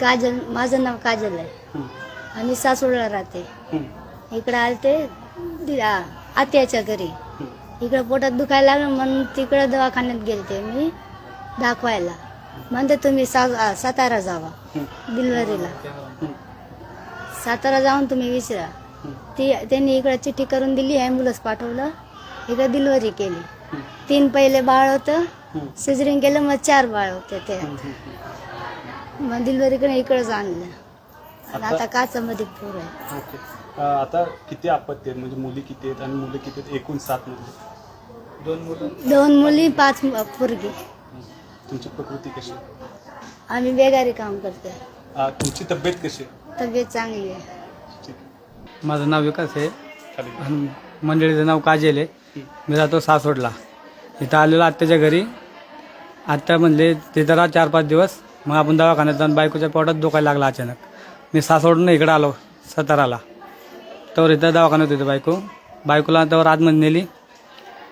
काजल, माझं नाव काजल आहे आणि सासवडला राहते. इकडं आलते आत्याच्या घरी. इकडं पोटात दुखायला लागलं म्हणून तिकडं दवाखान्यात गेलते मी दाखवायला. म्हणते तुम्ही सातारा जावा डिलिव्हरीला. सातारा जाऊन तुम्ही विचारा. त्यांनी इकडं चिठ्ठी करून दिली, ॲम्ब्युलन्स पाठवलं, इकडं डिलिव्हरी केली. 3 पहिले बाळ होतं, सिजरिंग केलं, मग 4 बाळ होते. ते मग डिलिव्हरीकडे इकडंच आणलं. आता काचामध्ये पूर आहे. आता किती आपत्ती आहेत, म्हणजे मुली किती आहेत आणि मुलं किती आहेत? एकूण 7 मुली. 2 मुली 5 पोरगी. तुमची प्रकृती कशी? आम्ही बेगारी काम करते. तुमची तब्येत कशी? तब्येत चांगली आहे. ठीक. माझं नाव विकास आहे खाली. आणि मंडळीचं नाव काजल आहे. मी राहतो सासवडला. इथं आलेलो आत्याच्या घरी. आत्या म्हणले तिथं राहा 4-5 दिवस, मग आपण दवाखान्यात जाऊन बायकोच्या पोटात दुखायला लागला अचानक. मी सासवडून इकडं आलो साताराला. तर इथं दवाखान्यात होती बायकोला त्यावर आतमध्ये नेली.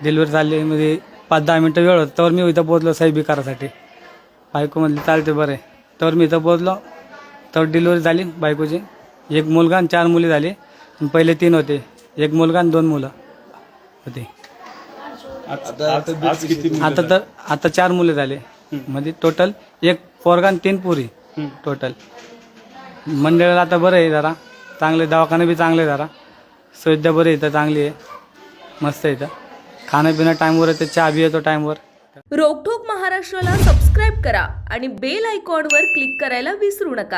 डिलिव्हरी झाली, म्हणजे 5-10 मिनटं वेळ होतं. तर मी इथं पोहोचलो साहेबी करायसाठी. बायको म्हणली चालते बरं आहे. तर मी इथं पोहोचलो. तर डिलिव्हरी झाली बायकोची. 1 मुलगा आणि 4 मुली झाली. पहिले 3 होते, 1 मुलगा आणि 2 मुलं होते. आज किती मुलं आता तर आता 4 मुले झाले. म्हणजे टोटल 1 पोरगा आणि 3 पोरी टोटल. मंडळाला आता बरं आहे जरा, चांगले दवाखाने बी चांगले जरा, सुविधा बरी इथं चांगली आहे, मस्त आहे इथं. खाणं पिणं टाईमवर येते, चहा बी येतो टाईमवर. रोकठोक महाराष्ट्राला सबस्क्राईब करा आणि बेल आयकॉनवर क्लिक करायला विसरू नका.